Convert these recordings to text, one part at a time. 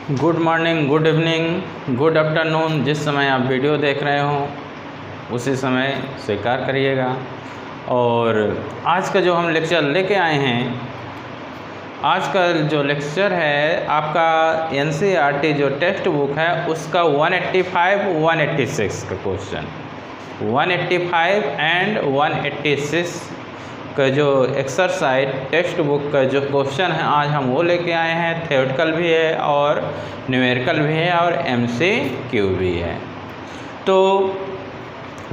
Good morning, good evening, good afternoon. जिस समय आप वीडियो देख रहे हो उसी समय स्वीकार करिएगा। और आज का जो हम लेक्चर लेके आए हैं, आज का जो लेक्चर है आपका एनसीईआरटी जो टेक्स्ट बुक है उसका 185, 186 का क्वेश्चन, 185 एंड 186 का जो एक्सरसाइज टेक्स्ट बुक का जो क्वेश्चन है आज हम वो लेके आए हैं। थ्योरेटिकल भी है और न्यूमेरिकल भी है और एमसीक्यू भी है। तो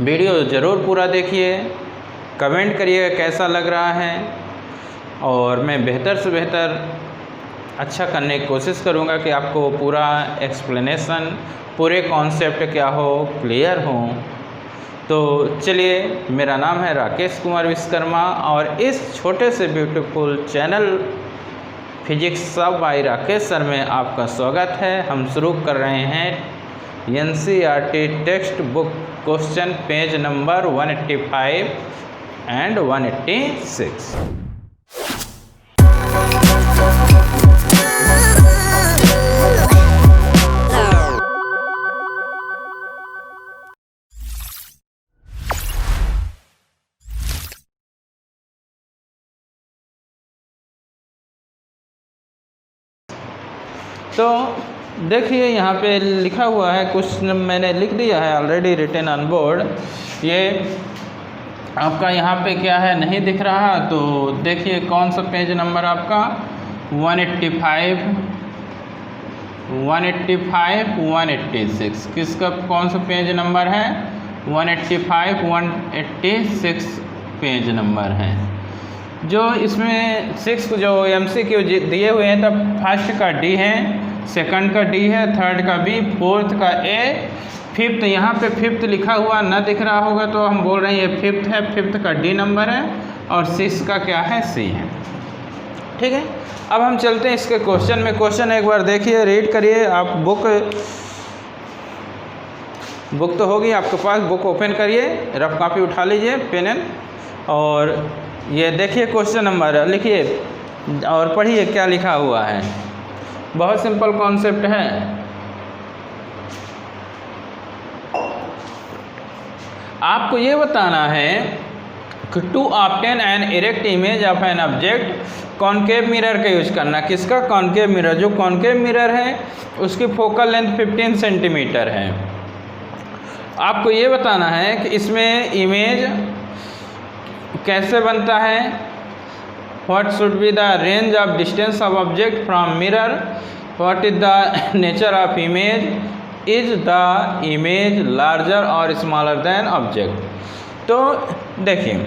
वीडियो ज़रूर पूरा देखिए, कमेंट करिएगा कैसा लग रहा है और मैं बेहतर से बेहतर अच्छा करने की कोशिश करूँगा कि आपको पूरा एक्सप्लेनेशन, पूरे कॉन्सेप्ट क्या हो, क्लियर हो। तो चलिए, मेरा नाम है राकेश कुमार विश्वकर्मा और इस छोटे से ब्यूटीफुल चैनल फिजिक्स सब बाय राकेश सर में आपका स्वागत है। हम शुरू कर रहे हैं NCERT text book question page number 185 and 186। तो देखिए यहाँ पे लिखा हुआ है, कुछ मैंने लिख दिया है ऑलरेडी रिटन ऑन बोर्ड। ये आपका यहाँ पे क्या है नहीं दिख रहा, तो देखिए कौन सा पेज नंबर आपका 185, 185, 186 किसका कौन सा पेज नंबर है? 185, 186 पेज नंबर है। जो इसमें 6 जो एमसीक्यू दिए हुए हैं, तब फर्स्ट का डी है, सेकंड का डी है, थर्ड का बी, फोर्थ का ए, फिफ्थ यहाँ पे फिफ्थ लिखा हुआ ना दिख रहा होगा तो हम बोल रहे हैं ये फिफ्थ है, फिफ्थ का डी नंबर है और 6 का क्या है? सी है। ठीक है, अब हम चलते हैं इसके क्वेश्चन में। क्वेश्चन एक बार देखिए, रीड करिए। आप बुक तो होगी आपके पास, बुक ओपन करिए, रफ कॉपी उठा लीजिए, पेन एंड, और ये देखिए क्वेश्चन नंबर लिखिए और पढ़िए क्या लिखा हुआ है। बहुत सिंपल कॉन्सेप्ट है। आपको ये बताना है कि to obtain an erect image of an object concave mirror का यूज करना। किसका? Concave mirror. जो कॉनकेव मिरर है उसकी फोकल लेंथ 15 सेंटीमीटर है। आपको ये बताना है कि इसमें इमेज कैसे बनता है। What should be the range of distance of object from mirror, what is the nature of image, is the image larger और स्मॉलर देन ऑब्जेक्ट। तो देखिए,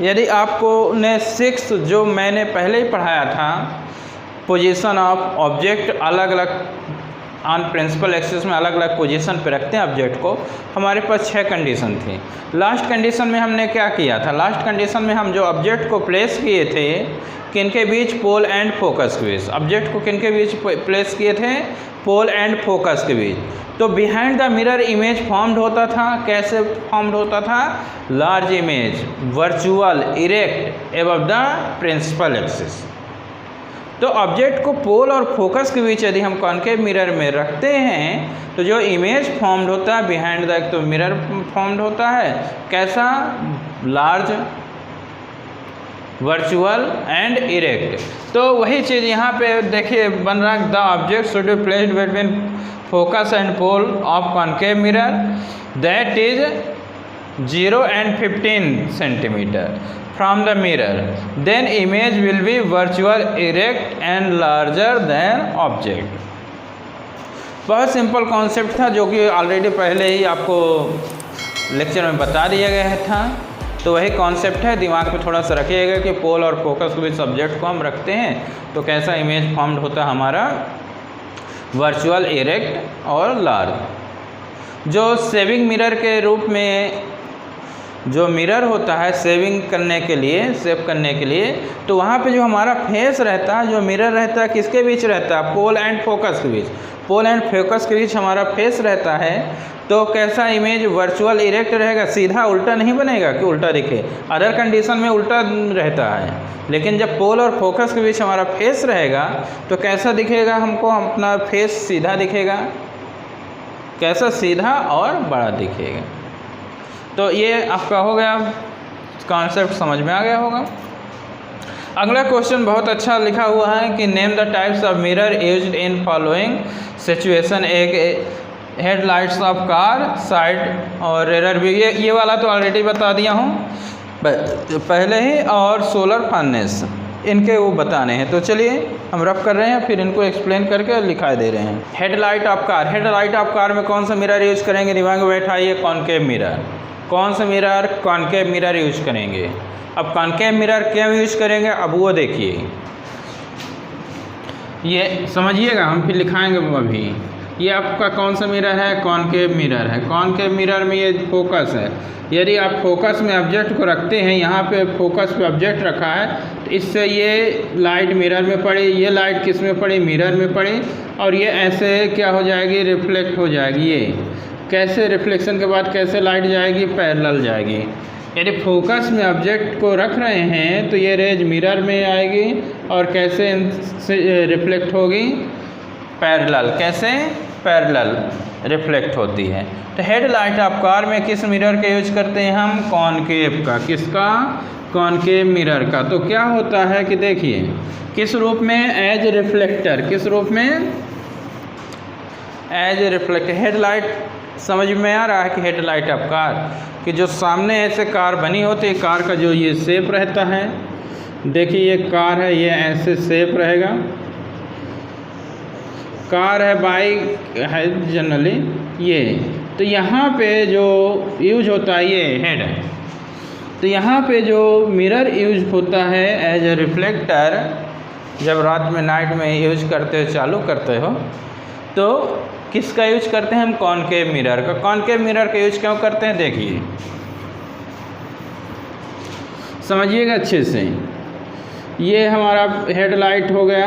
यदि आपको ने 6 जो मैंने पहले ही पढ़ाया था, पोजीशन ऑफ ऑब्जेक्ट अलग अलग ऑन प्रिंसिपल एक्सिस में अलग अलग पोजीशन पे रखते हैं ऑब्जेक्ट को। हमारे पास 6 कंडीशन थी। लास्ट कंडीशन में हमने क्या किया था? लास्ट कंडीशन में हम जो ऑब्जेक्ट को प्लेस किए थे किनके बीच? पोल एंड फोकस के बीच। ऑब्जेक्ट को किनके बीच प्लेस किए थे? पोल एंड फोकस के बीच। तो behind the mirror image formed होता था। कैसे फॉर्म्ड होता था? Large image, virtual, erect above the principal axis. तो ऑब्जेक्ट को पोल और फोकस के बीच यदि हम कॉनकेव मिरर में रखते हैं तो जो इमेज फॉर्म्ड होता है बिहाइंड द, तो मिरर फॉर्म्ड होता है कैसा? Large, virtual and erect. तो वही चीज़ यहाँ पे देखिए बन रहा है। The object should be placed between focus and pole of concave mirror that is 0 and 15 centimetre from the mirror, then image will be virtual, erect and larger than object। बहुत सिंपल कॉन्सेप्ट था जो कि already पहले ही आपको lecture में बता दिया गया था। तो वही कॉन्सेप्ट है, दिमाग में थोड़ा सा रखिएगा कि पोल और फोकस के बीच सब्जेक्ट को हम रखते हैं तो कैसा इमेज फॉर्म्ड होता है हमारा? वर्चुअल, इरेक्ट और लार्ज। जो सेविंग मिरर के रूप में जो मिरर होता है सेविंग करने के लिए, सेव करने के लिए, तो वहाँ पे जो हमारा फेस रहता है, जो मिरर रहता है किसके बीच रहता है? पोल एंड फोकस के बीच। पोल एंड फोकस के बीच हमारा फेस रहता है तो कैसा इमेज वर्चुअल इरेक्ट रहेगा, सीधा उल्टा नहीं बनेगा कि उल्टा दिखे। अदर कंडीशन में उल्टा रहता है, लेकिन जब पोल और फोकस के बीच हमारा फेस रहेगा तो कैसा दिखेगा हमको, अपना फेस सीधा दिखेगा, कैसा, सीधा और बड़ा दिखेगा। तो ये आपका हो गया, कॉन्सेप्ट समझ में आ गया होगा। अगला क्वेश्चन बहुत अच्छा लिखा हुआ है कि name the types of mirror used in following situation. एक हेडलाइट्स ऑफ कार, साइड और रेयर व्यू, ये वाला तो ऑलरेडी बता दिया हूँ पहले ही, और सोलर फर्नेस, इनके वो बताने हैं। तो चलिए हम रफ कर रहे हैं, फिर इनको एक्सप्लेन करके लिखा दे रहे हैं। Headlight of car, headlight of car में कौन सा मिरर यूज करेंगे, दिमाग में बैठाइए, कॉनकेव मिरर। कौन सा मिरर, कॉनकेव मिरर यूज करेंगे। अब कॉनकेव मिरर क्यों यूज करेंगे, अब वो देखिए, ये समझिएगा, हम फिर लिखाएंगे अभी। ये आपका कौन सा मिरर है, कॉनकेव मिरर है। कॉनकेव मिरर में ये फोकस है, यदि आप फोकस में ऑब्जेक्ट को रखते हैं, यहाँ पे फोकस पे ऑब्जेक्ट रखा है, तो इससे ये लाइट मिरर में पड़ी, ये लाइट किस में पड़ी, मिरर में पड़ी, और ये ऐसे क्या हो जाएगी, रिफ्लेक्ट हो जाएगी। ये कैसे, रिफ्लेक्शन के बाद कैसे लाइट जाएगी, पैरेलल जाएगी। यदि फोकस में ऑब्जेक्ट को रख रहे हैं तो ये रेज मिरर में आएगी और कैसे रिफ्लेक्ट होगी, पैरेलल, कैसे, पैरेलल रिफ्लेक्ट होती है। तो हेडलाइट ऑफ कार में किस मिरर का यूज करते हैं हम, कॉनकेव का। किसका, कॉनकेव मिरर का। तो क्या होता है कि देखिए किस रूप में, एज रिफ्लेक्टर, किस रूप में, एज रिफ्लेक्टर। हेडलाइट समझ में आ रहा है कि हेडलाइट ऑफ कार, कि जो सामने ऐसे कार बनी होती है, कार का जो ये शेप रहता है, देखिए ये कार है, ये ऐसे शेप रहेगा, कार है, बाइक है जनरली ये। तो यहाँ पे जो यूज होता है, ये हेड है, तो यहाँ पे जो मिरर यूज होता है एज ए रिफ्लेक्टर, जब रात में नाइट में यूज करते हो, चालू करते हो, तो किसका यूज करते हैं हम, कॉनकेव मिरर का। कॉनकेव मिरर का यूज क्यों करते हैं, देखिए समझिएगा अच्छे से। ये हमारा हेडलाइट हो गया,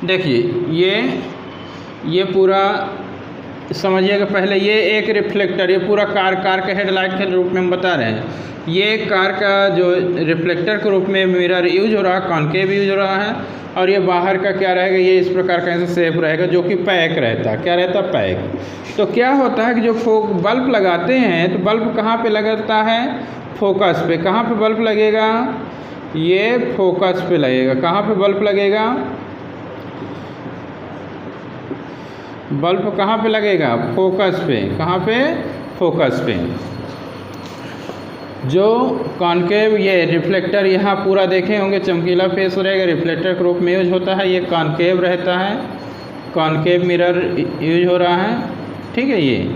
देखिए ये पूरा समझिएगा। पहले ये एक रिफ्लेक्टर, ये पूरा कार के हेडलाइट के रूप में हम बता रहे हैं। ये कार का जो रिफ्लेक्टर के रूप में मिरर यूज हो रहा है, कॉनकेव यूज हो रहा है, और ये बाहर का क्या रहेगा, ये इस प्रकार का ऐसे शेप रहेगा जो कि पैक रहता है। क्या रहता है, पैक। तो क्या होता है कि जो बल्ब लगाते हैं, तो बल्ब कहाँ पे लगता है, फोकस पे। कहाँ पे बल्ब लगेगा, ये फोकस पे लगेगा। कहाँ पे बल्ब लगेगा, बल्ब कहाँ पे लगेगा, फोकस पे। कहाँ पे, फोकस पे। जो कॉनकेव, ये रिफ्लेक्टर यहाँ पूरा देखे होंगे, चमकीला फेस रहेगा, रिफ्लेक्टर के रूप में यूज होता है। ये कॉनकेव रहता है, कॉनकेव मिरर यूज हो रहा है, ठीक है। ये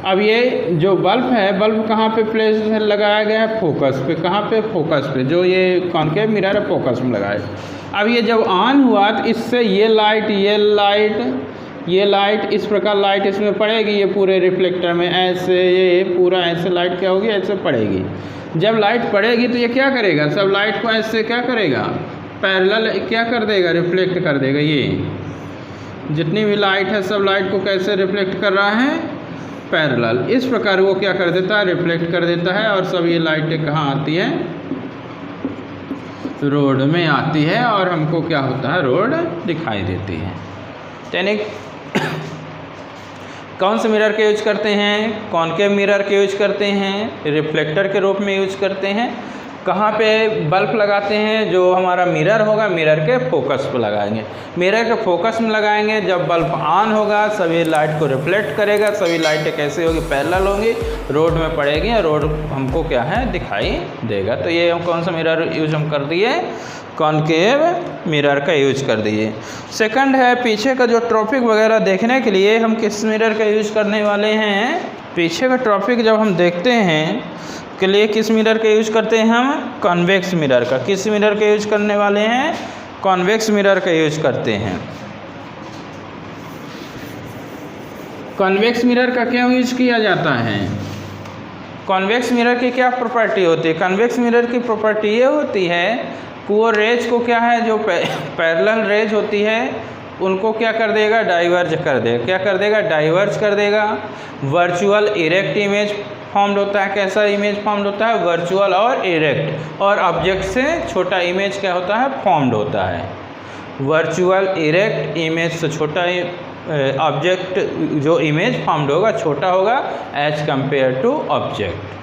अब ये जो बल्ब है, बल्ब कहाँ पे प्लेस लगाया गया है, फोकस पे। कहाँ पे, फोकस पे। जो ये कॉनकेव मिरर है, फोकस में लगाया। अब ये जब ऑन हुआ तो इससे ये लाइट इस प्रकार लाइट इसमें पड़ेगी, ये पूरे रिफ्लेक्टर में ऐसे, ये पूरा ऐसे लाइट क्या होगी, ऐसे पड़ेगी। जब लाइट पड़ेगी तो ये क्या करेगा, सब लाइट को ऐसे क्या करेगा, पैरेलल क्या कर देगा, रिफ्लेक्ट कर देगा। ये जितनी भी लाइट है, सब लाइट को कैसे रिफ्लेक्ट कर रहा है, पैरेलल। इस प्रकार वो क्या कर देता है, रिफ्लेक्ट कर देता है। और सब ये लाइटें कहाँ आती है, रोड में आती है, और हमको क्या होता है, रोड दिखाई देती है। यानी कौन से मिरर के यूज करते हैं, कॉनकेव मिरर के यूज करते हैं, रिफ्लेक्टर के रूप में यूज करते हैं। कहाँ पे बल्ब लगाते हैं, जो हमारा मिरर होगा, मिरर के फोकस पे लगाएंगे। मिरर के फोकस में लगाएंगे, जब बल्ब ऑन होगा सभी लाइट को रिफ्लेक्ट करेगा, सभी लाइटें कैसे होगी, पैरेलल होंगी, रोड में पड़ेगी, और रोड हमको क्या है, दिखाई देगा। तो ये हम कौन सा मिरर यूज हम कर दिए, कॉनकेव मिरर का यूज कर दिए। सेकंड है, पीछे का जो ट्रैफिक वगैरह देखने के लिए हम किस मिरर का यूज करने वाले हैं, पीछे का ट्रैफिक जब हम देखते हैं के लिए किस मिरर का यूज करते हैं हम, कॉन्वेक्स मिरर का। किस मिरर का यूज करने वाले हैं, कॉन्वेक्स मिरर का यूज करते हैं। कॉन्वेक्स मिरर का क्यों यूज किया जाता है, कॉन्वेक्स मिरर की क्या प्रॉपर्टी होती है, कॉन्वेक्स मिरर की प्रॉपर्टी ये होती है, वो रेज को क्या है, जो पैरेलल रेज होती है उनको क्या कर देगा, डाइवर्ज कर देगा। क्या कर देगा, डाइवर्ज कर देगा। वर्चुअल इरेक्ट इमेज फॉर्म्ड होता है। कैसा इमेज फॉर्म्ड होता है, वर्चुअल और इरेक्ट, और ऑब्जेक्ट से छोटा इमेज क्या होता है, फॉर्म्ड होता है। वर्चुअल इरेक्ट इमेज से छोटा ऑब्जेक्ट जो इमेज फॉर्म्ड होगा छोटा होगा एज कंपेयर टू ऑब्जेक्ट,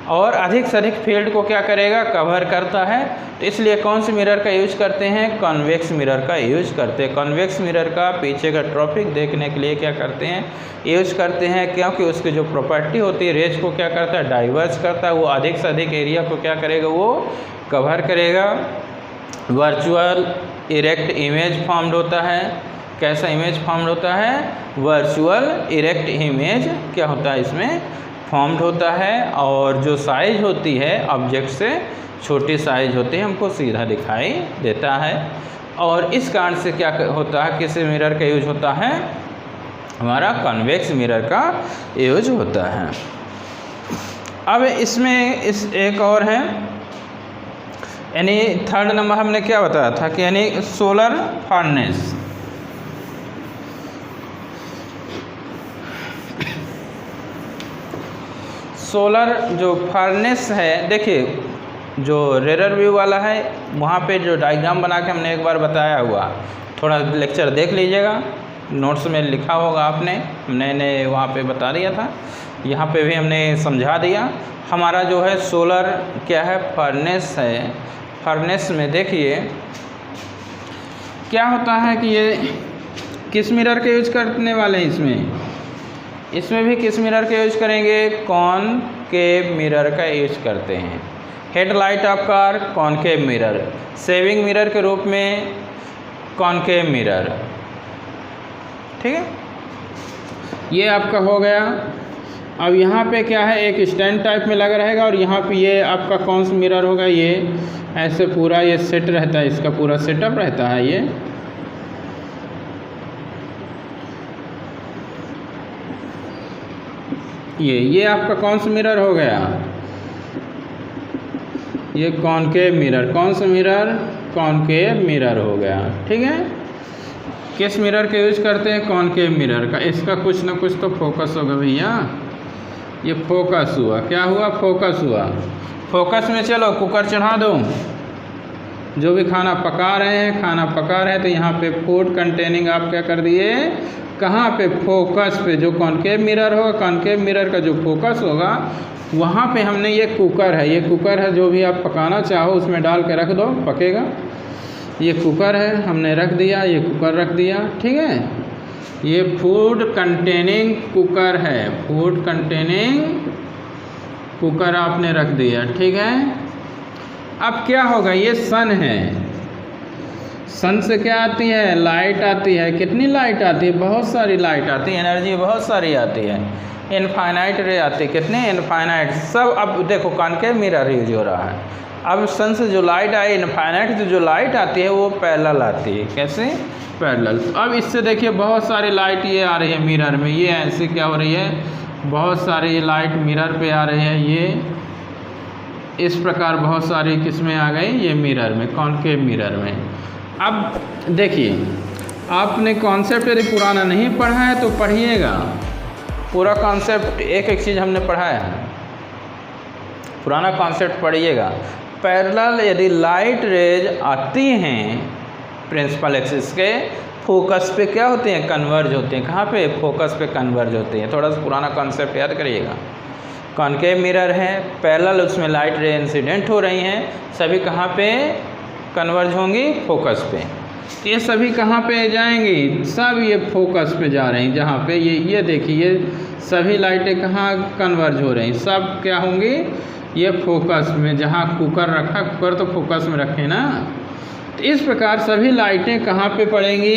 और अधिक से अधिक फील्ड को क्या करेगा, कवर करता है। तो इसलिए कौन से मिरर का यूज करते हैं, कॉन्वेक्स मिरर का यूज करते हैं। कॉन्वेक्स मिरर का पीछे का ट्रॉफिक देखने के लिए क्या करते हैं, यूज करते हैं, क्योंकि उसकी जो प्रॉपर्टी होती है, रेज को क्या करता है, डाइवर्स करता है। वो अधिक से अधिक एरिया को क्या करेगा, वो कवर करेगा। वर्चुअल इरेक्ट इमेज फॉर्म्ड होता है। कैसा इमेज फॉर्म्ड होता है, वर्चुअल इरेक्ट इमेज क्या होता है, इसमें फॉर्म्ड होता है। और जो साइज होती है ऑब्जेक्ट से छोटी साइज होती है, हमको सीधा दिखाई देता है। और इस कारण से क्या होता है, किस मिरर का यूज होता है, हमारा कॉन्वेक्स मिरर का यूज होता है। अब इसमें एक और है, यानी थर्ड नंबर हमने क्या बताया था कि यानी सोलर फर्नेस। सोलर जो फर्नेस है, देखिए जो रेयर व्यू वाला है वहाँ पे जो डायग्राम बना के हमने एक बार बताया हुआ, थोड़ा लेक्चर देख लीजिएगा, नोट्स में लिखा होगा आपने, मैंने वहाँ पे बता दिया था, यहाँ पे भी हमने समझा दिया। हमारा जो है सोलर क्या है, फर्नेस है। फर्नेस में देखिए क्या होता है कि ये किस मिरर के यूज करने वाले हैं, इसमें भी किस मिरर का यूज करेंगे, कॉनकेव मिरर का यूज करते हैं। Headlight of car, concave mirror. Saving mirror के रूप में कॉनकेव मिरर, ठीक है, ये आपका हो गया। अब यहाँ पे क्या है, एक स्टैंड टाइप में लगा रहेगा, और यहाँ पे ये आपका कौन सा मिरर होगा, ये ऐसे पूरा ये सेट रहता है, इसका पूरा सेटअप रहता है। ये आपका कौन सा मिरर हो गया, ये कॉनकेव मिरर। कौन सा मिरर, कॉनकेव मिरर हो गया, ठीक है। किस मिरर का यूज करते हैं, कॉनकेव मिरर का। इसका कुछ ना कुछ तो फोकस होगा भैया, ये फोकस हुआ, क्या हुआ, फोकस हुआ। फोकस में चलो कुकर चढ़ा दो, जो भी खाना पका रहे हैं, खाना पका रहे हैं, तो यहाँ पे फूड कंटेनिंग आप क्या कर दिए, कहाँ पे, फोकस पे। जो कॉनकेव मिरर होगा, कॉनकेव मिरर का जो फोकस होगा वहाँ पे हमने ये कुकर है, ये कुकर है, जो भी आप पकाना चाहो उसमें डाल के रख दो, पकेगा। ये कुकर है, हमने रख दिया, ये कुकर रख दिया, ठीक है। ये फूड कंटेनिंग कुकर है, फूड कंटेनिंग कुकर आपने रख दिया, ठीक है। अब क्या होगा, ये सन है, सन से क्या आती है, लाइट आती है। कितनी लाइट आती है, बहुत सारी लाइट आती है, एनर्जी बहुत सारी आती है, इनफाइनाइट रे आती है। कितने, इनफाइनाइट। सब अब देखो कॉनकेव मिरर यूज हो रहा है। अब सन से जो लाइट आई, इनफाइनाइट से जो लाइट आती है वो पैरेलल आती है। कैसे, पैरेलल। अब इससे देखिए बहुत सारी लाइट ये आ रही है मिरर में, ये ऐसे क्या हो रही है, बहुत सारी लाइट मिरर पे आ रही है। ये इस प्रकार बहुत सारी किस्में आ गई ये मिरर में, कॉनकेव मिरर में। अब देखिए आपने कॉन्सेप्ट यदि पुराना नहीं पढ़ा है तो पढ़िएगा, पूरा कॉन्सेप्ट एक एक चीज़ हमने पढ़ाया है, पुराना कॉन्सेप्ट पढ़िएगा। पैरेलल यदि लाइट रेज आती हैं प्रिंसिपल एक्सिस के, फोकस पे क्या होते हैं, कन्वर्ज होते हैं। कहाँ पे, फोकस पे कन्वर्ज होते हैं। थोड़ा सा पुराना कॉन्सेप्ट याद करिएगा। कॉनकेव मिरर है, पैरेलल उसमें लाइट रे इंसिडेंट हो रही हैं, सभी कहाँ पे कन्वर्ज होंगी, फोकस पे। तो ये सभी कहाँ पे जाएंगी, सब ये फोकस पे जा रही हैं। जहाँ पे ये देखिए सभी लाइटें कहाँ कन्वर्ज हो रही हैं, सब क्या होंगी, ये फोकस में। जहाँ कुकर रखा, कुकर तो फोकस में रखे ना, तो इस प्रकार सभी लाइटें कहाँ पे पड़ेंगी,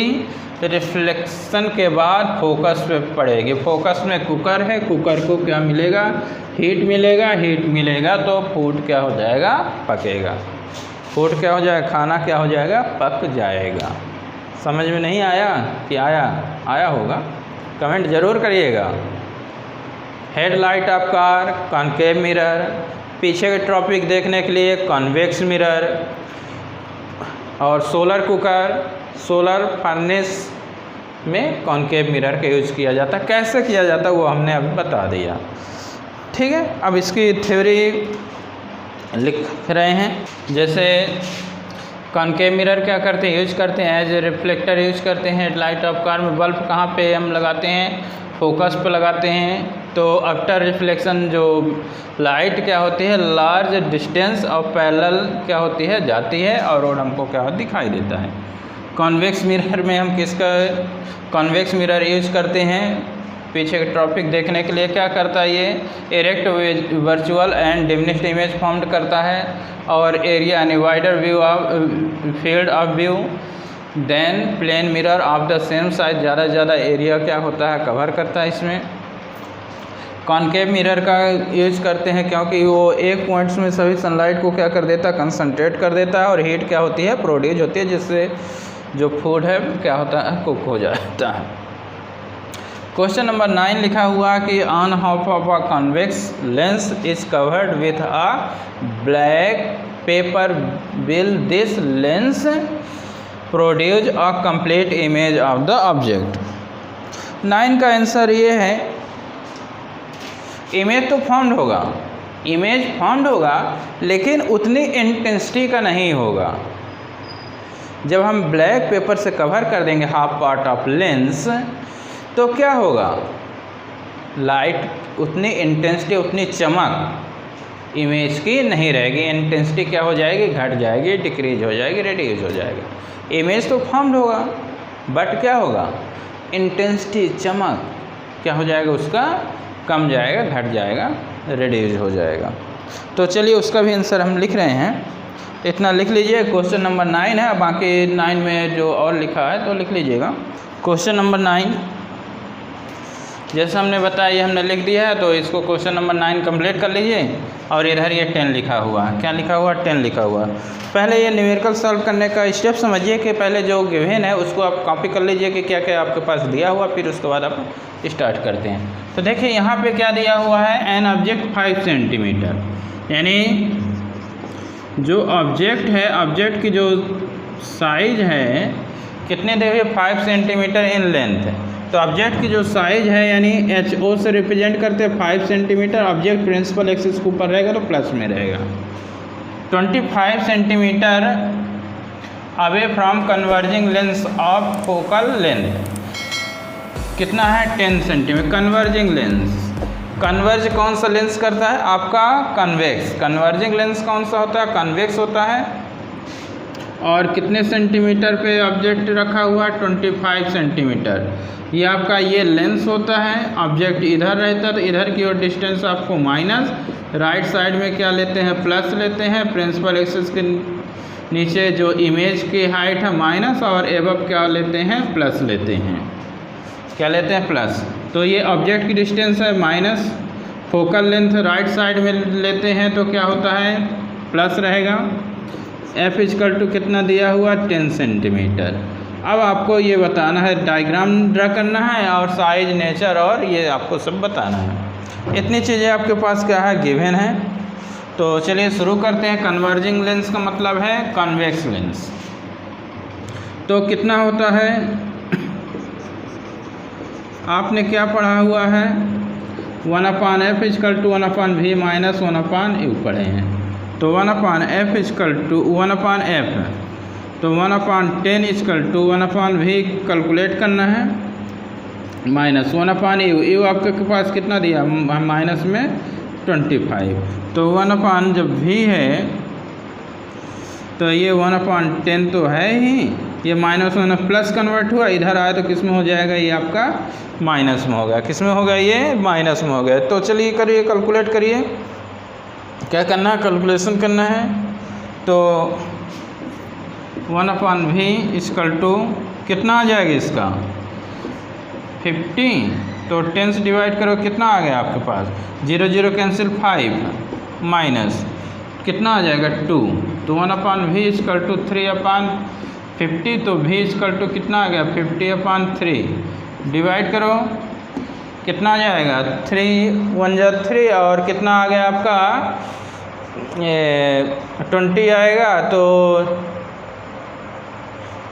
रिफ्लेक्शन के बाद फोकस पे पड़ेगी। फोकस में कुकर है, कुकर को क्या मिलेगा, हीट मिलेगा, हीट मिलेगा तो फूड क्या हो जाएगा, पकेगा। फूड क्या हो जाएगा, खाना क्या हो जाएगा, पक जाएगा। समझ में नहीं आया कि आया होगा, कमेंट ज़रूर करिएगा। Headlight of car, concave mirror, पीछे के टॉपिक देखने के लिए कॉन्वेक्स मिरर और सोलर कुकर, सोलर फर्नेस में कॉनकेव मिरर का यूज किया जाता है। कैसे किया जाता है वो हमने अभी बता दिया, ठीक है। अब इसकी थ्योरी लिख रहे हैं। जैसे कॉनकेव मिरर क्या करते हैं, यूज करते हैं एज ए रिफ्लेक्टर यूज करते हैं। लाइट ऑफ कार में बल्ब कहाँ पे हम लगाते हैं, फोकस पे लगाते हैं। तो आफ्टर रिफ्लेक्शन जो लाइट क्या होती है, लार्ज डिस्टेंस और पैरेलल क्या होती है, जाती है और रोड हमको क्या दिखाई देता है। कॉन्वेक्स मिरर में हम किसका कॉन्वेक्स मिरर यूज करते हैं, पीछे का टॉपिक देखने के लिए। क्या करता है ये, erect virtual and diminished image form करता है और एरिया यानी wider view of field of view than plane mirror of the same size, ज़्यादा से ज़्यादा एरिया क्या होता है कवर करता है। इसमें कॉनकेव मिरर का यूज करते हैं क्योंकि वो एक पॉइंट्स में सभी सनलाइट को क्या कर देता है, कंसंट्रेट कर देता है और हीट क्या होती है, प्रोड्यूस होती है, जिससे जो फूड है क्या होता है, कुक हो जाता है। क्वेश्चन नंबर 9 लिखा हुआ कि on half of a convex lens is covered with a black pepper will this lens produce a complete image of the object. 9 का आंसर ये है, इमेज तो फॉर्म्ड होगा, इमेज फॉर्म्ड होगा लेकिन उतनी इंटेंसिटी का नहीं होगा। जब हम ब्लैक पेपर से कवर कर देंगे हाफ पार्ट ऑफ लेंस तो क्या होगा, लाइट उतनी इंटेंसिटी, उतनी चमक इमेज की नहीं रहेगी। इंटेंसिटी क्या हो जाएगी, घट जाएगी, डिक्रीज हो जाएगी, रिड्यूस हो जाएगा। इमेज तो फॉर्म्ड होगा बट क्या होगा, इंटेंसिटी, चमक क्या हो जाएगा, उसका कम जाएगा, घट जाएगा, रिड्यूस हो जाएगा। तो चलिए उसका भी आंसर हम लिख रहे हैं, इतना लिख लीजिए। क्वेश्चन नंबर 9 है, बाकी 9 में जो और लिखा है तो लिख लीजिएगा। क्वेश्चन नंबर 9 जैसे हमने बताया ये हमने लिख दिया है, तो इसको क्वेश्चन नंबर 9 कंप्लीट कर लीजिए। और इधर ये 10 लिखा हुआ है, क्या लिखा हुआ है, 10 लिखा हुआ है। पहले ये न्यूमेरिकल सॉल्व करने का स्टेप समझिए कि पहले जो गिवन है उसको आप कॉपी कर लीजिए कि क्या क्या आपके पास दिया हुआ, फिर उसके बाद आप स्टार्ट करते हैं। तो देखिए यहाँ पे क्या दिया हुआ है, एन ऑब्जेक्ट 5 सेंटीमीटर, यानी जो ऑब्जेक्ट है, ऑब्जेक्ट की जो साइज है कितने दे हुए, 5 सेंटीमीटर इन लेंथ। तो ऑब्जेक्ट की जो साइज है यानी HO से रिप्रेजेंट करते हैं 5 सेंटीमीटर। ऑब्जेक्ट प्रिंसिपल एक्सिस के ऊपर रहेगा तो प्लस में रहेगा। 25 centimetre away from converging lens of focal length कितना है, 10 सेंटीमीटर। कन्वर्जिंग लेंस, कन्वर्ज कौन सा लेंस करता है आपका, कन्वेक्स। कन्वर्जिंग लेंस कौन सा होता है, कन्वेक्स होता है। और कितने सेंटीमीटर पे ऑब्जेक्ट रखा हुआ है, 25 सेंटीमीटर। ये आपका ये लेंस होता है। ऑब्जेक्ट इधर रहता है तो इधर की ओर डिस्टेंस आपको माइनस, राइट साइड में क्या लेते हैं, प्लस लेते हैं। प्रिंसिपल एक्सिस के नीचे जो इमेज की हाइट है माइनस और एबव क्या लेते हैं, प्लस लेते हैं। क्या लेते हैं, प्लस। तो ये ऑब्जेक्ट की डिस्टेंस है minus, focal length right side में लेते हैं तो क्या होता है, प्लस रहेगा। F = कितना दिया हुआ, 10 सेंटीमीटर। अब आपको ये बताना है, डायग्राम ड्रा करना है और साइज, नेचर और ये आपको सब बताना है। इतनी चीज़ें आपके पास क्या है, गिवन है। तो चलिए शुरू करते हैं। कन्वर्जिंग लेंस का मतलब है कॉन्वेक्स लेंस। तो कितना होता है, आपने क्या पढ़ा हुआ है, 1/f = 1/v - 1/u पढ़े हैं। तो 1/f = 1/f, तो 1/10 = 1/v कैलकुलेट करना है, माइनस 1/u। यू आपके पास कितना दिया, माइनस में 25। तो 1/, जब v है तो ये 1/10 तो है ही, ये माइनस में प्लस कन्वर्ट हुआ, इधर आया तो किस में हो जाएगा, ये आपका माइनस में होगा। किस में होगा, ये माइनस में हो गया। तो चलिए करिए, कैलकुलेट करिए, क्या करना है, कैलकुलेशन करना है। तो 1/v = कितना आ जाएगा इसका, 50। तो 10 से डिवाइड करो, कितना आ गया आपके पास, 0 0 कैंसिल, 5 माइनस कितना आ जाएगा, 2। तो 1/v = 3/50। तो v = कितना आ गया, 50/3। डिवाइड करो, कितना आ जाएगा, 3 × 1 = 3 और कितना आ गया आपका 20 आएगा तो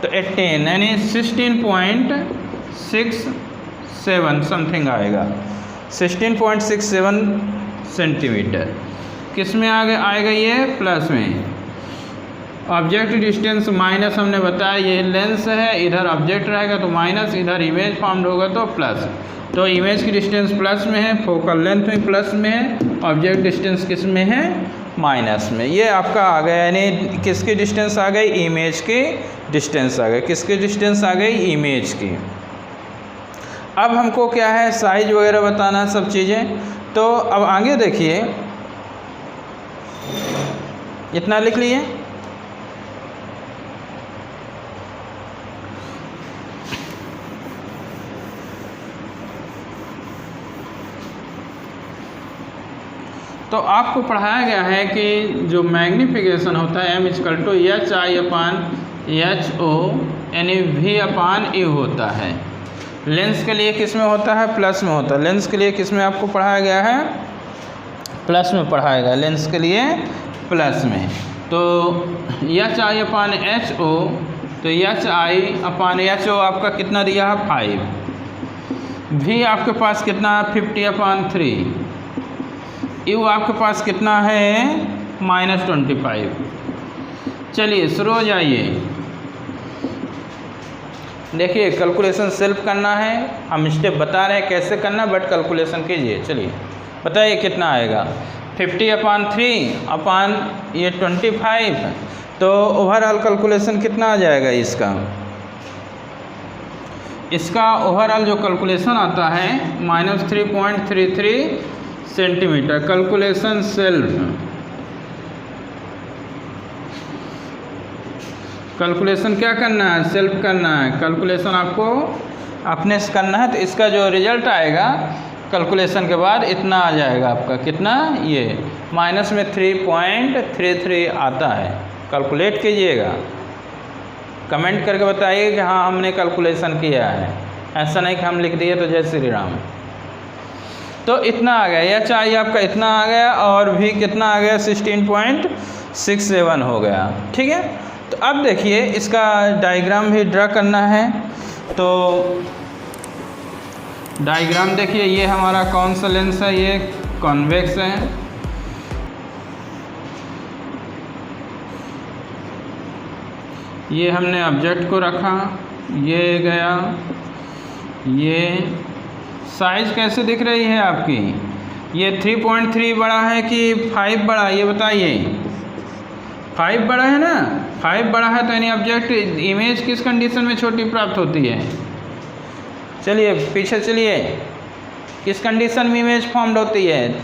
18 यानी 16.67 समथिंग आएगा, 16.67 सेंटीमीटर। किस में आएगा ये? प्लस में। ऑब्जेक्ट डिस्टेंस माइनस हमने बताया, ये लेंस है, इधर ऑब्जेक्ट रहेगा तो माइनस, इधर इमेज फॉर्म्ड होगा तो प्लस। तो इमेज की डिस्टेंस प्लस में है, फोकल लेंथ में प्लस में है, ऑब्जेक्ट डिस्टेंस किस में है? माइनस में। ये आपका आ गया, यानी किसकी डिस्टेंस आ गई? इमेज की डिस्टेंस आ गई। किसकी डिस्टेंस आ गई? इमेज की। अब हमको क्या है? साइज वगैरह बताना है, सब चीज़ें। तो अब आगे देखिए, इतना लिख लिए। तो आपको पढ़ाया गया है कि जो मैग्नीफिकेशन होता है m/HI/HO यानी V/U होता है। लेंस के लिए किस में होता है? प्लस में होता है। लेंस के लिए किस में आपको पढ़ाया गया है? प्लस में पढ़ाया गया, लेंस के लिए प्लस में। तो HI/HO, तो HI/HO आपका कितना दिया है? 5। V आपके पास कितना है? 50/3। U आपके पास कितना है? -25। चलिए शुरू हो जाइए। देखिए कैलकुलेशन सेल्फ करना है, हम स्टेप बता रहे हैं कैसे करना, बट कैलकुलेशन कीजिए। चलिए बताइए कितना आएगा? 50/3 अपान ये 25, तो ओवरऑल कैलकुलेशन कितना आ जाएगा इसका? इसका ओवरऑल जो कैलकुलेशन आता है -3.33 सेंटीमीटर। कैलकुलेशन सेल्फ, कैलकुलेशन क्या करना है? सेल्फ करना है। कैलकुलेशन आपको अपने से करना है, तो इसका जो रिजल्ट आएगा कैलकुलेशन के बाद इतना आ जाएगा आपका। कितना? ये माइनस में 3.33 आता है। कैलकुलेट कीजिएगा, कमेंट करके बताइए कि हाँ हमने कैलकुलेशन किया है। ऐसा नहीं कि हम लिख दिए तो जय श्री राम। तो इतना आ गया, या चाहिए आपका इतना आ गया, और भी कितना आ गया? 16.67 हो गया। ठीक है। तो अब देखिए इसका डायग्राम भी ड्रा करना है। तो डायग्राम देखिए, ये हमारा कौन सा लेंस है? ये कॉन्वेक्स है। ये हमने ऑब्जेक्ट को रखा, ये गया, ये साइज कैसे दिख रही है आपकी? ये 3.3 बड़ा है कि 5 बड़ा? ये बताइए। 5 बड़ा है ना? 5 बड़ा है तो यानी ऑब्जेक्ट इमेज किस कंडीशन में छोटी प्राप्त होती है? चलिए पीछे चलिए, किस कंडीशन में इमेज फॉर्म्ड होती है?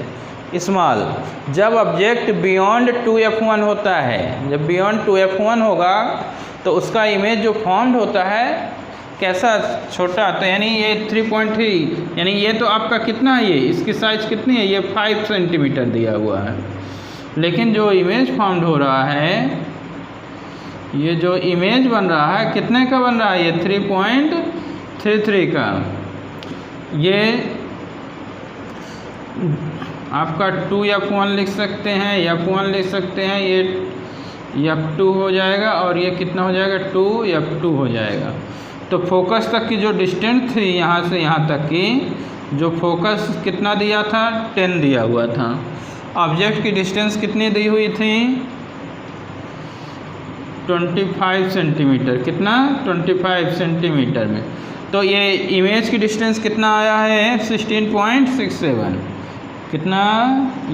स्मॉल। जब ऑब्जेक्ट बियॉन्ड 2f1 होता है, जब बियॉन्ड 2f1 होगा तो उसका इमेज जो फॉर्म्ड होता है कैसा? छोटा। तो यानी ये 3.3, यानी ये तो आपका कितना है? ये इसकी साइज कितनी है? ये 5 सेंटीमीटर दिया हुआ है। लेकिन जो इमेज फॉर्म्ड हो रहा है, ये जो इमेज बन रहा है कितने का बन रहा है? ये 3.33 का। ये आपका 2f1 लिख सकते हैं, f1 लिख सकते हैं, ये f2 हो जाएगा, और ये कितना हो जाएगा? 2f2 हो जाएगा। तो फोकस तक की जो डिस्टेंस थी यहाँ से यहाँ तक की, जो फोकस कितना दिया था? 10 दिया हुआ था। ऑब्जेक्ट की डिस्टेंस कितनी दी हुई थी? 25 सेंटीमीटर। कितना? 25 सेंटीमीटर में। तो ये इमेज की डिस्टेंस कितना आया है? 16.67। कितना?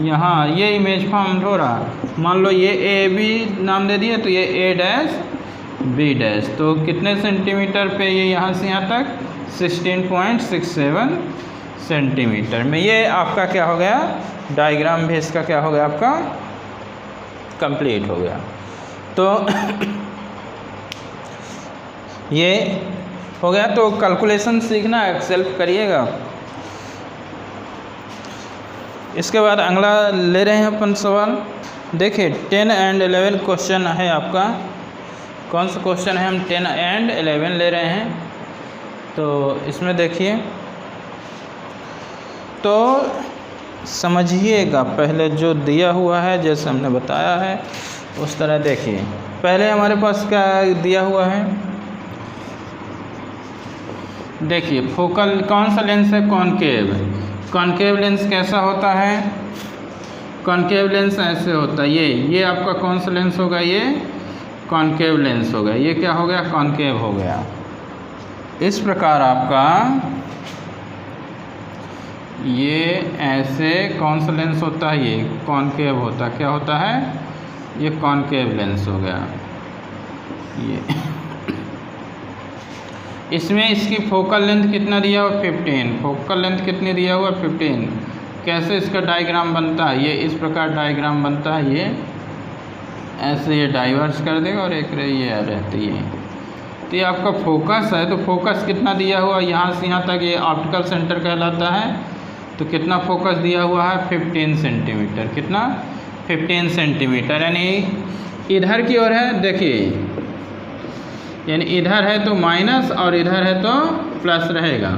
यहाँ ये इमेज फॉर्म हो रहा, मान लो ये ए बी नाम दे दिए, तो ये ए डैश बी डैश। तो कितने सेंटीमीटर पे? ये यहाँ से यहाँ तक 16.67 सेंटीमीटर में। ये आपका क्या हो गया? डायग्राम भी इसका क्या हो गया? आपका कंप्लीट हो गया। तो ये हो गया। तो कैलकुलेशन सीखना है, सेल्फ करिएगा। इसके बाद अगला ले रहे हैं अपन सवाल। देखिए 10 और 11 क्वेश्चन है आपका। कौन सा क्वेश्चन है? हम 10 और 11 ले रहे हैं। तो इसमें देखिए, तो समझिएगा, पहले जो दिया हुआ है जैसे हमने बताया है उस तरह देखिए। पहले हमारे पास क्या दिया हुआ है, देखिए फोकल कौन सा लेंस है, कॉनकेव। कॉनकेव लेंस कैसा होता है, कॉनकेव लेंस ऐसे होता है, ये आपका कौन सा लेंस होगा, ये कॉनकेव लेंस हो गया। ये क्या हो गया, कॉनकेव हो गया। इस प्रकार आपका ये ऐसे कौन सा लेंस होता है, ये कॉनकेव होता है। क्या होता है, ये कॉनकेव लेंस हो गया। ये इसमें इसकी फोकल लेंथ कितना दिया हुआ, 15। फोकल लेंथ कितनी दिया हुआ, 15। कैसे इसका डायग्राम बनता है, ये इस प्रकार डायग्राम बनता है। ये ऐसे ये डाइवर्स कर देगा और एक ये रहती है। तो ये आपका फोकस है, तो फोकस कितना दिया हुआ, यहाँ से यहाँ तक ये ऑप्टिकल सेंटर कहलाता है। तो कितना फोकस दिया हुआ है, 15 सेंटीमीटर। कितना, 15 सेंटीमीटर। यानी इधर की ओर है, देखिए यानी इधर है तो माइनस और इधर है तो प्लस रहेगा।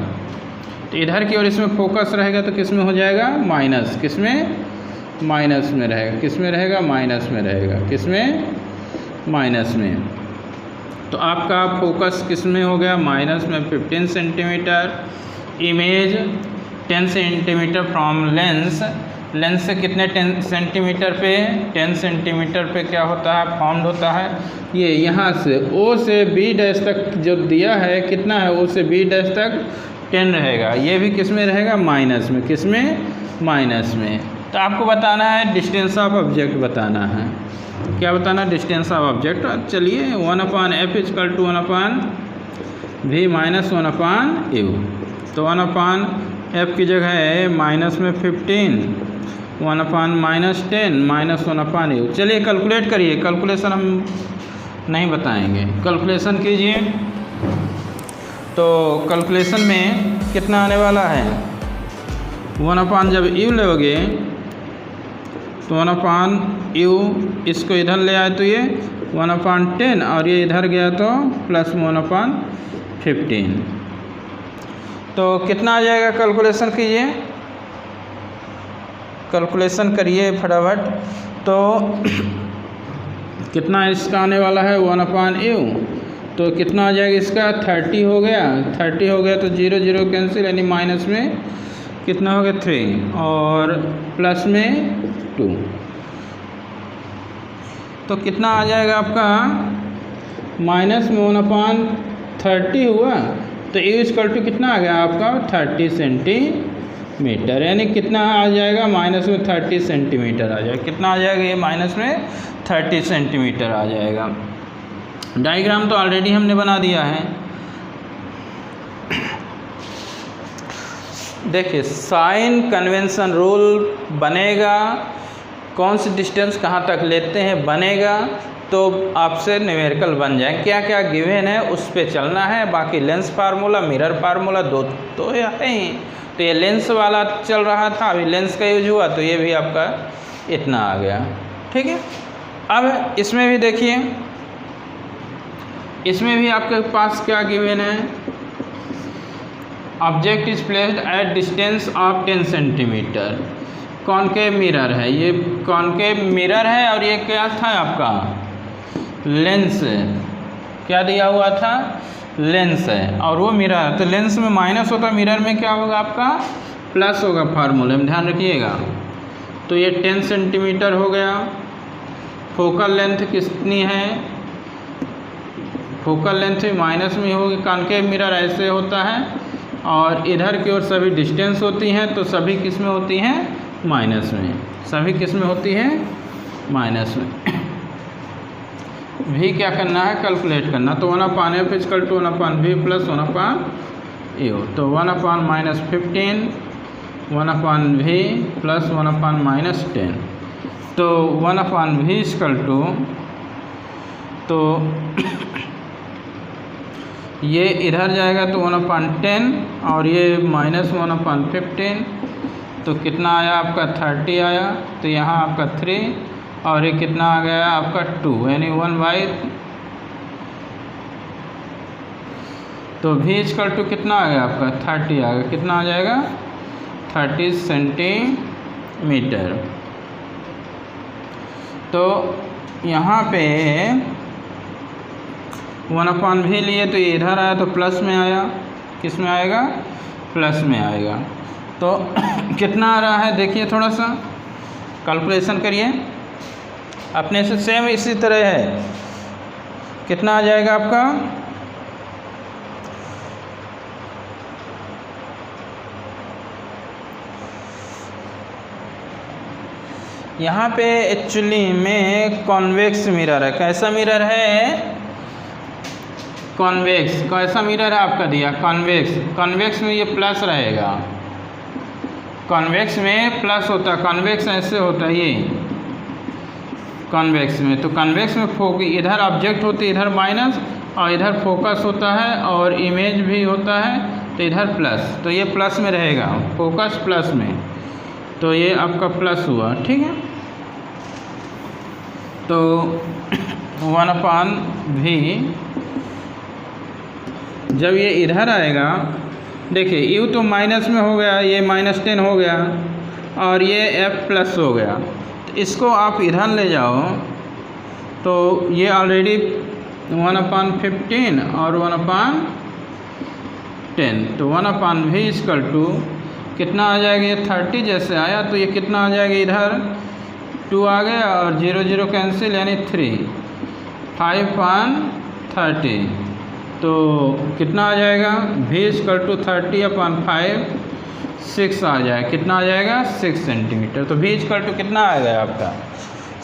तो इधर की ओर इसमें फोकस रहेगा तो किस में हो जाएगा, माइनस। किस में, माइनस में रहेगा। किस में रहेगा, माइनस में रहेगा। किस में, माइनस में। तो आपका फोकस किस में हो गया, माइनस में, 15 centimetre. Image 10 centimetre from lens. Lens से कितने 10 सेंटीमीटर पे, 10 सेंटीमीटर पे क्या होता है, फाउंड होता है। ये यहाँ से O से B डैश तक जो दिया है कितना है, O से B डैश तक 10 रहेगा। ये भी किस में रहेगा, माइनस में। किस में, माइनस में। तो आपको बताना है डिस्टेंस ऑफ ऑब्जेक्ट बताना है। क्या बताना, डिस्टेंस ऑफ ऑब्जेक्ट। चलिए 1/f equal to 1/v minus 1/u। तो 1/f की जगह है माइनस में 15, 1/-10 माइनस 1/u। चलिए कैलकुलेट करिए, कैलकुलेशन हम नहीं बताएंगे, कैलकुलेशन कीजिए। तो कैलकुलेशन में कितना आने वाला है, 1/, जब u लोगे तो 1/u, इसको इधर ले आए तो ये 1/10 और ये इधर गया तो प्लस 1/15। तो कितना आ जाएगा, कैलकुलेशन कीजिए, कैलकुलेशन करिए फटाफट। तो कितना इसका आने वाला है, 1/u। तो कितना आ जाएगा इसका, 30 हो गया। 30 हो गया तो 0 0 कैंसिल, यानी माइनस में कितना हो गया, 3 और प्लस में 2। तो कितना आ जाएगा आपका, माइनस में 1/30 हुआ तो u इक्वल टू कितना आ गया आपका, 30 सेंटीमीटर। यानी कितना आ जाएगा, माइनस में 30 सेंटीमीटर आ जाएगा। कितना आ जाएगा, ये माइनस में 30 सेंटीमीटर आ जाएगा। डायग्राम तो ऑलरेडी हमने बना दिया है। देखिए साइन कन्वेंशन रूल बनेगा, कौन सी डिस्टेंस कहाँ तक लेते हैं बनेगा, तो आपसे न्यूमेरिकल बन जाए। क्या क्या गिवन है उस पे चलना है। बाकी लेंस फार्मूला, मिरर फार्मूला दो तो है ही। तो ये लेंस वाला चल रहा था, अभी लेंस का यूज हुआ तो ये भी आपका इतना आ गया। ठीक है, अब इसमें भी देखिए, इसमें भी आपके पास क्या गिवन है, object is placed at distance of 10 centimetre. Concave mirror है, ये कॉनकेव मिरर है और ये क्या था आपका, लेंस। क्या दिया हुआ था, लेंस है और वो मिरर है। तो लेंस में माइनस होता है, मिरर में क्या होगा आपका, प्लस होगा। फार्मूले में ध्यान रखिएगा। तो ये 10 सेंटीमीटर हो गया। फोकल लेंथ कितनी है, फोकल लेंथ भी माइनस में होगी। कॉनकेव मिरर ऐसे होता है और इधर की ओर सभी डिस्टेंस होती हैं, तो सभी किस में होती हैं, माइनस में। सभी किस में होती हैं, माइनस में। भी क्या करना है, कैलकुलेट करना। तो 1/f equal to 1/v plus 1/u। तो 1/-15, 1/v प्लस 1/-10। तो 1/v इक्वल टू, तो ये इधर जाएगा तो 1/10 और ये माइनस 1/15। तो कितना आया आपका, 30 आया। तो यहाँ आपका 3 और ये कितना आ गया आपका 2, यानी 1/। तो v इक्वल टू कितना आ गया आपका, 30 आ गया। कितना आ जाएगा, 30 सेंटीमीटर मीटर। तो यहाँ पे 1/v लिए तो ये इधर आया तो प्लस में आया, किस में आएगा, प्लस में आएगा। तो कितना आ रहा है देखिए, थोड़ा सा कैलकुलेशन करिए अपने से, सेम इसी तरह है। कितना आ जाएगा आपका, यहाँ पे एक्चुअली में कॉन्वेक्स मिरर है। कैसा मिरर है, कॉन्वेक्स। कैसा मिरर है आपका दिया, कॉन्वेक्स। कॉन्वेक्स में ये प्लस रहेगा, कॉन्वेक्स में प्लस होता है, कॉन्वेक्स ऐसे होता है ये कॉन्वेक्स में। तो कॉन्वेक्स में इधर ऑब्जेक्ट होती है, इधर माइनस, और इधर फोकस होता है और इमेज भी होता है, तो इधर प्लस। तो ये प्लस में रहेगा, फोकस प्लस में, तो ये आपका प्लस हुआ, ठीक है। तो 1/v जब ये इधर आएगा, देखिए यू तो माइनस में हो गया, ये -10 हो गया, और ये f प्लस हो गया। तो इसको आप इधर ले जाओ तो ये ऑलरेडी 1/15 और 1/10, तो 1/v इक्वल टू कितना आ जाएगा, ये 30 जैसे आया तो ये कितना आ जाएगा, इधर 2 आ गया और 0 0 कैंसिल, यानी 3, 5/30। तो कितना आ जाएगा, v इक्वल टू 30/5, 6 आ जाएगा। कितना आ जाएगा, 6 सेंटीमीटर। तो v इक्वल टू कितना आ गया आपका,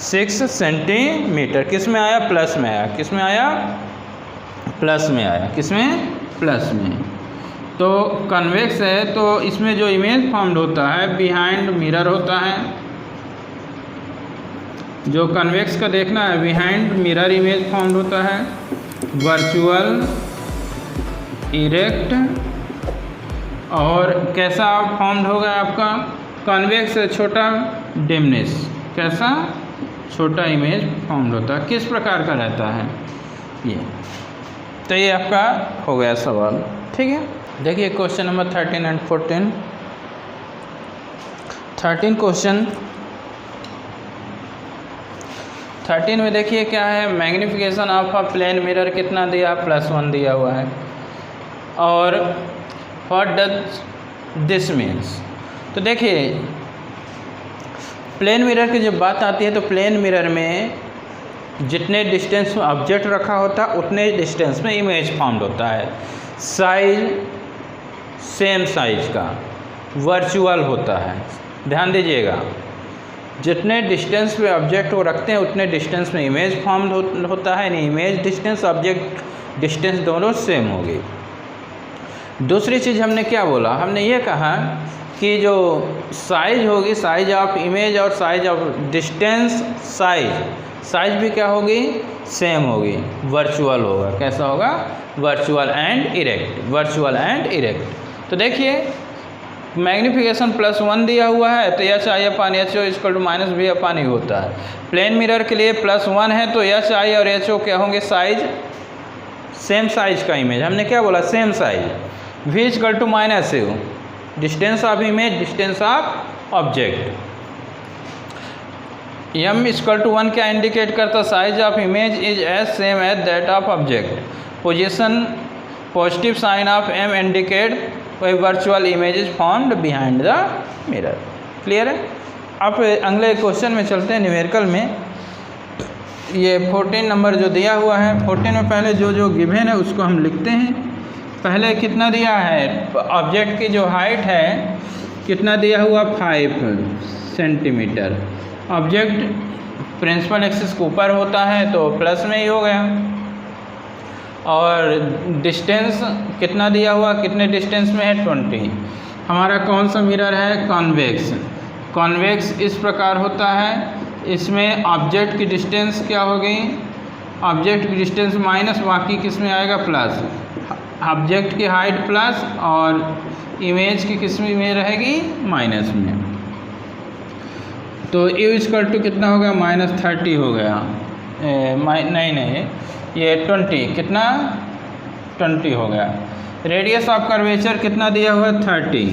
6 सेंटीमीटर। किस में आया, प्लस में आया, किस में आया, प्लस में आया, किस में, प्लस में। तो कन्वेक्स है तो इसमें जो इमेज फॉर्म्ड होता है बिहाइंड मिरर होता है। जो कन्वेक्स का देखना है, बिहाइंड मिरर इमेज फॉर्म्ड होता है, वर्चुअल, इरेक्ट, और कैसा फॉर्म्ड होगा आपका, कन्वेक्स से छोटा, डिमनेस। कैसा, छोटा इमेज फॉर्म्ड होता है। किस प्रकार का रहता है ये, तो ये आपका हो गया सवाल, ठीक है। देखिए क्वेश्चन नंबर 13 एंड 14। 13 क्वेश्चन 13 में देखिए क्या है, magnification of a plane mirror कितना दिया, +1 दिया हुआ है। और व्हाट डज दिस मीन्स, तो देखिए प्लेन मिरर की जब बात आती है तो प्लेन मिरर में जितने डिस्टेंस में ऑब्जेक्ट रखा होता है उतने डिस्टेंस में इमेज फॉर्म्ड होता है। साइज सेम साइज का वर्चुअल होता है, ध्यान दीजिएगा। जितने डिस्टेंस पे ऑब्जेक्ट वो रखते हैं उतने डिस्टेंस में इमेज फॉर्म्ड होता है, यानी इमेज डिस्टेंस, ऑब्जेक्ट डिस्टेंस दोनों सेम होगी। दूसरी चीज़ हमने क्या बोला, हमने ये कहा कि जो साइज होगी, साइज ऑफ इमेज और साइज ऑफ डिस्टेंस, साइज भी क्या होगी, सेम होगी, वर्चुअल होगा। कैसा होगा, virtual and erect, virtual and erect. तो देखिए मैग्नीफिकेशन +1 दिया हुआ है तो HI/HO इक्वल टू -V/E होता है। प्लेन मिरर के लिए +1 है तो HI और HO क्या होंगे, साइज, सेम साइज का इमेज। हमने क्या बोला, same size. V equal to -U, distance of image, distance of object. M equal to 1 क्या इंडिकेट करता, size of image is as same as that of object. Position, positive sign of M indicate कोई virtual image is formed behind the mirror. Clear है। अब अगले question में चलते हैं, numerical में। ये 14 नंबर जो दिया हुआ है, 14 में पहले जो गिवन है उसको हम लिखते हैं। पहले कितना दिया है, ऑब्जेक्ट की जो हाइट है कितना दिया हुआ, 5 सेंटीमीटर। ऑब्जेक्ट प्रिंसिपल एक्सिस के ऊपर होता है तो प्लस में ही हो गया। और डिस्टेंस कितना दिया हुआ, कितने डिस्टेंस में है, 20। हमारा कौन सा मिरर है, कॉन्वेक्स। कॉन्वेक्स इस प्रकार होता है, इसमें ऑब्जेक्ट की डिस्टेंस क्या होगी, ऑब्जेक्ट की डिस्टेंस माइनस, बाकी किस में आएगा, प्लस। ऑब्जेक्ट की हाइट प्लस और इमेज की किस में रहेगी, माइनस में। तो U इक्वल टू कितना हो गया, -30 हो गया, नहीं ये 20, कितना 20 हो गया। रेडियस ऑफ कर्वेचर कितना दिया हुआ है, 30।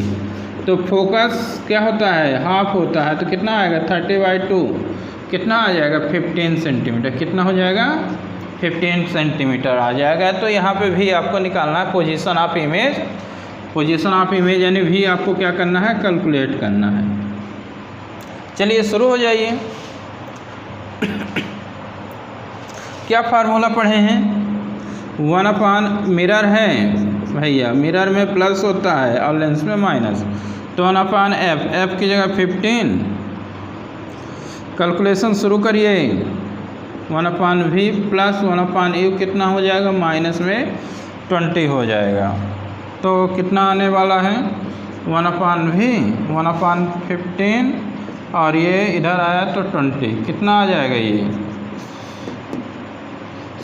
तो फोकस क्या होता है, हाफ होता है, तो कितना आएगा 30/2, कितना आ जाएगा 15 सेंटीमीटर, कितना हो जाएगा 15 सेंटीमीटर आ जाएगा। तो यहाँ पे भी आपको निकालना है position of image, position of image यानी भी आपको क्या करना है, कैलकुलेट करना है। चलिए शुरू हो जाइए। क्या फार्मूला पढ़े हैं, 1/, मिरर है भैया, मिरर में प्लस होता है और लेंस में माइनस, तो 1/f, f की जगह 15, कैलकुलेशन शुरू करिए। 1/v प्लस 1/u कितना हो जाएगा, माइनस में 20 हो जाएगा। तो कितना आने वाला है 1/v, 1/15 और ये इधर आया तो 20, कितना आ जाएगा, ये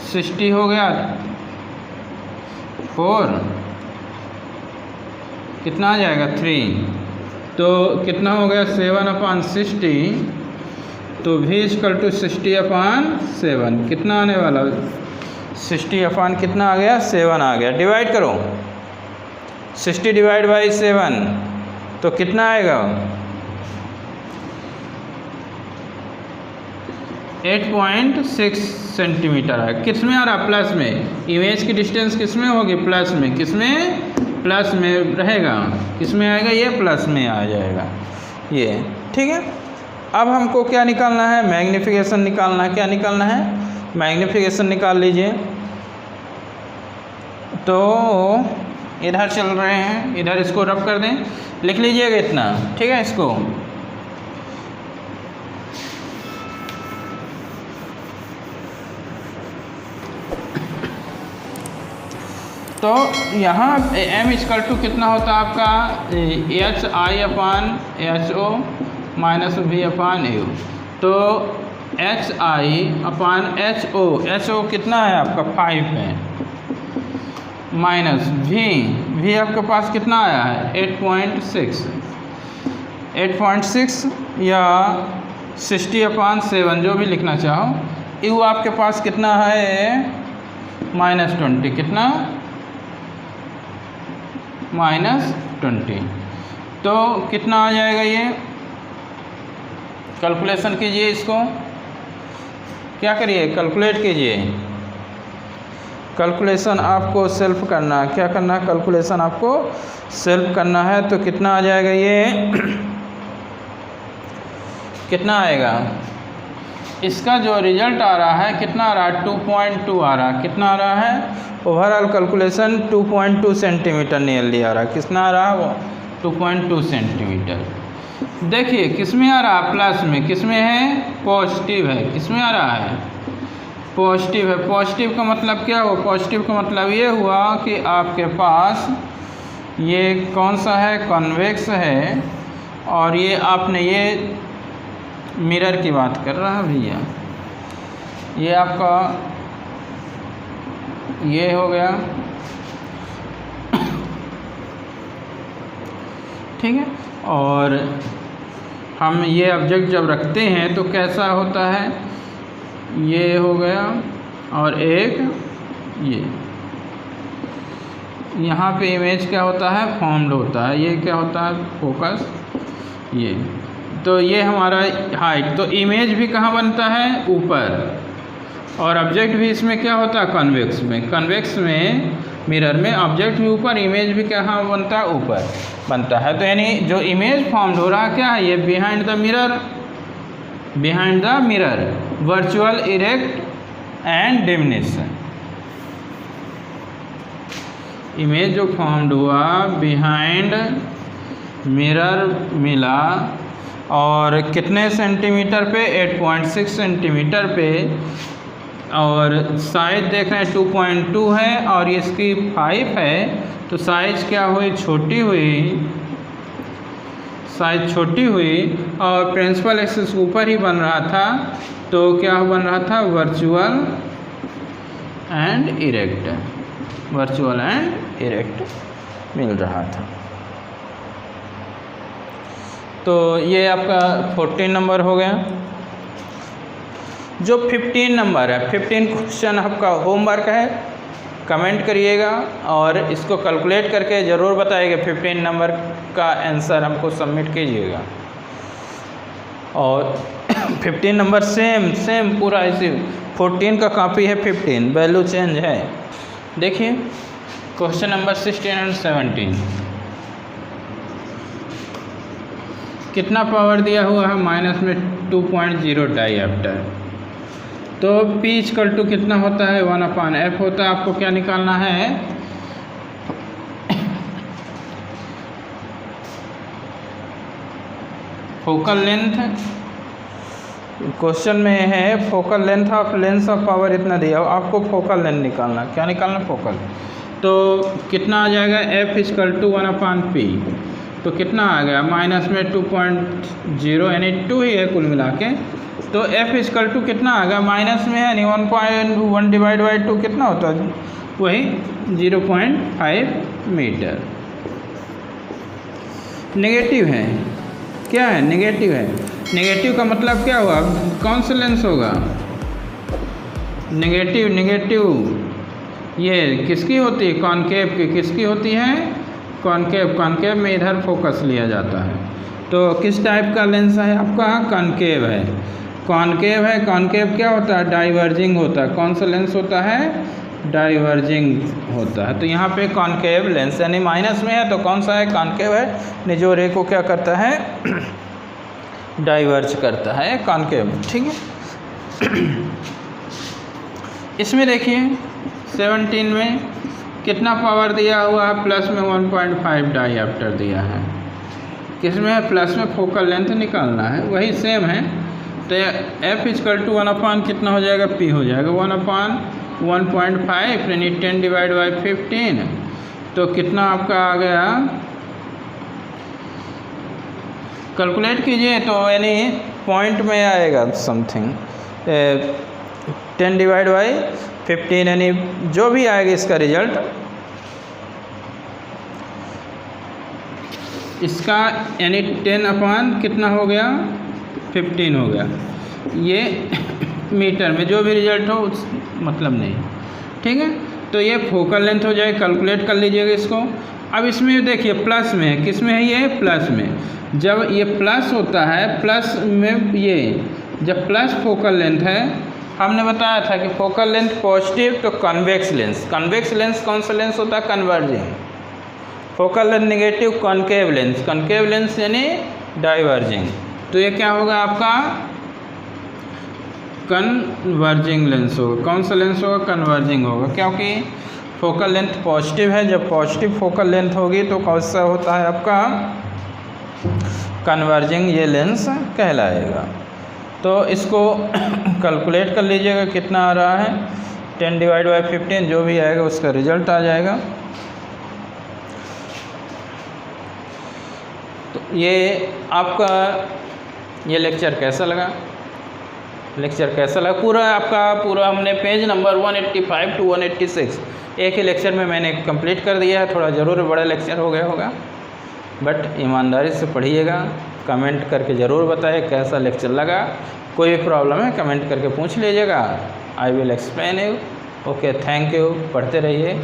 60 हो गया, 4 कितना आ जाएगा 3, तो कितना हो गया 7/60, तो v = 60/7, कितना आने वाला 60 कितना आ गया 7 आ गया। डिवाइड करो 60 / 7 तो कितना आएगा 8.6 सेंटीमीटर है। किस में आ रहा, प्लस में, इमेज की डिस्टेंस किस में होगी, प्लस में, किस में, प्लस में रहेगा, किस में आएगा, ये प्लस में आ जाएगा ये, ठीक है। अब हमको क्या निकालना है, मैग्नीफिकेशन निकालना है। क्या निकालना है, मैग्नीफिकेशन निकाल लीजिए। तो इधर चल रहे हैं, इधर इसको रब कर दें, लिख लीजिएगा इतना, ठीक है। इसको तो यहाँ m = कितना होता है आपका HI/HO - V/U, तो HI/HO, HO कितना है आपका 5 है, माइनस V आपके पास कितना आया है 8.6 या 60/7 जो भी लिखना चाहो। U आपके पास कितना है -20, कितना -20, तो कितना आ जाएगा, ये कैलकुलेशन कीजिए। इसको क्या करिए, कैलकुलेट कीजिए। कैलकुलेशन आपको सेल्फ करना, क्या करना है, कैलकुलेशन आपको सेल्फ करना है। तो कितना आ जाएगा, ये कितना आएगा, इसका जो रिजल्ट आ रहा है कितना आ रहा है 2.2 आ रहा है, कितना आ रहा है, ओवरऑल कैलकुलेशन 2.2 सेंटीमीटर नियरली आ रहा है। कितना आ रहा है वो 2.2 सेंटीमीटर। देखिए किस में आ रहा है, प्लस में, किस में है, पॉजिटिव है, किस में आ रहा है, पॉजिटिव है। पॉजिटिव का मतलब क्या हुआ, पॉजिटिव का मतलब ये हुआ कि आपके पास ये कौन सा है, कॉन्वेक्स है, और ये आपने ये मिरर की बात कर रहा है भैया, ये आपका ये हो गया, ठीक है। और हम ये ऑब्जेक्ट जब रखते हैं तो कैसा होता है, ये हो गया, और एक ये यहाँ पे इमेज क्या होता है, फॉर्म्ड होता है, ये क्या होता है, फोकस, ये। तो ये हमारा हाइट, तो इमेज भी कहाँ बनता है, ऊपर, और ऑब्जेक्ट भी इसमें क्या होता है, कन्वेक्स में। कन्वेक्स में मिरर में ऑब्जेक्ट भी ऊपर, इमेज भी कहाँ बनता है, ऊपर बनता है। तो यानी जो इमेज फॉर्म्ड हो रहा है क्या है, ये behind the mirror, behind the mirror, virtual erect and diminish. Image जो फॉर्म्ड हुआ बिहाइंड मिरर मिला, और कितने सेंटीमीटर पे, 8.6 सेंटीमीटर पे, और साइज देख रहे हैं 2.2 है, और इसकी 5 है, तो साइज क्या हुई, छोटी हुई, साइज छोटी हुई, और प्रिंसिपल एक्सिस ऊपर ही बन रहा था, तो क्या बन रहा था, virtual and erect, virtual and erect मिल रहा था। तो ये आपका 14 नंबर हो गया। जो 15 नंबर है, 15 क्वेश्चन आपका होमवर्क है, कमेंट करिएगा और इसको कैलकुलेट करके ज़रूर बताइएगा। 15 नंबर का आंसर हमको सबमिट कीजिएगा। और 15 नंबर सेम पूरा ऐसे 14 का कॉपी है, 15 वैल्यू चेंज है। देखिए क्वेश्चन नंबर 16 और 17 कितना पावर दिया हुआ है, माइनस में 2.0 डाइऑप्टर। तो P इक्वल टू कितना होता है, 1/f होता है। आपको क्या निकालना है, फोकल लेंथ। क्वेश्चन में है फोकल लेंथ ऑफ पावर इतना दिया हो, आपको फोकल लेंथ निकालना। क्या निकालना, फोकल। तो कितना आ जाएगा, F इक्वल टू 1/P। तो कितना आ गया, माइनस में 2.0 यानी 2 ही है कुल मिला के। तो F इक्वल टू कितना आ गया, माइनस में है यानी 1.1 डिवाइड बाई 2 कितना होता है, वही 0.5 मीटर। नेगेटिव है, क्या है, नेगेटिव है। नेगेटिव का मतलब क्या हुआ, कौन सा लेंस होगा, नेगेटिव ये किसकी होती है, कॉनकेव की। किसकी होती है, कॉनकेव में इधर फोकस लिया जाता है। तो किस टाइप का लेंस है आपका, कॉनकेव है। कॉनकेव क्या होता है, डाइवर्जिंग होता है। कौन सा लेंस होता है, डाइवर्जिंग होता है। तो यहाँ पे कॉनकेव लेंस यानी माइनस में है, तो कौन सा है, कॉनकेव है। जो रे को क्या करता है, डाइवर्ज करता है, कॉनकेव। ठीक है। इसमें देखिए 17 में कितना पावर दिया हुआ है, प्लस में 1.5 डाइऑप्टर दिया है। किसमें है, प्लस में फोकल लेंथ निकालना है, वही सेम है। तो F इक्वल टू 1/, कितना हो जाएगा, P हो जाएगा 1/1.5 यानी 10 डिवाइड बाई 15। तो कितना आपका आ गया, कैलकुलेट कीजिए तो यानी पॉइंट में आएगा समथिंग 10 डिवाइड बाई 15 यानी जो भी आएगा इसका रिजल्ट, इसका यानी 10/, कितना हो गया, 15 हो गया। ये मीटर में जो भी रिजल्ट हो मतलब नहीं। ठीक है, तो ये फोकल लेंथ हो जाए, कैलकुलेट कर लीजिएगा इसको। अब इसमें देखिए प्लस में है, किस में है, ये प्लस में। जब ये प्लस होता है, प्लस में ये जब प्लस फोकल लेंथ है, हमने बताया था कि फोकल लेंथ पॉजिटिव तो कन्वेक्स लेंस। कन्वेक्स लेंस कौन सा लेंस होता है, converging. Focal length negative, concave lens. Concave lens यानी डाइवर्जिंग। तो ये क्या होगा आपका, कन्वर्जिंग लेंस होगा। कौन सा लेंस होगा, कन्वर्जिंग होगा, क्योंकि फोकल लेंथ पॉजिटिव है। जब पॉजिटिव फोकल लेंथ होगी तो कौन सा होता है आपका, कन्वर्जिंग ये लेंस कहलाएगा। तो इसको कैलकुलेट कर लीजिएगा कितना आ रहा है, 10 डिवाइड बाई 15 जो भी आएगा उसका रिजल्ट आ जाएगा। तो ये आपका ये लेक्चर कैसा लगा, पूरा हमने पेज नंबर 185 टू 186 एक ही लेक्चर में मैंने कंप्लीट कर दिया है। थोड़ा ज़रूर बड़ा लेक्चर हो गया होगा, बट ईमानदारी से पढ़िएगा। कमेंट करके ज़रूर बताइए कैसा लेक्चर लगा। कोई भी प्रॉब्लम है कमेंट करके पूछ लीजिएगा, I will explain you. Okay, thank you. पढ़ते रहिए।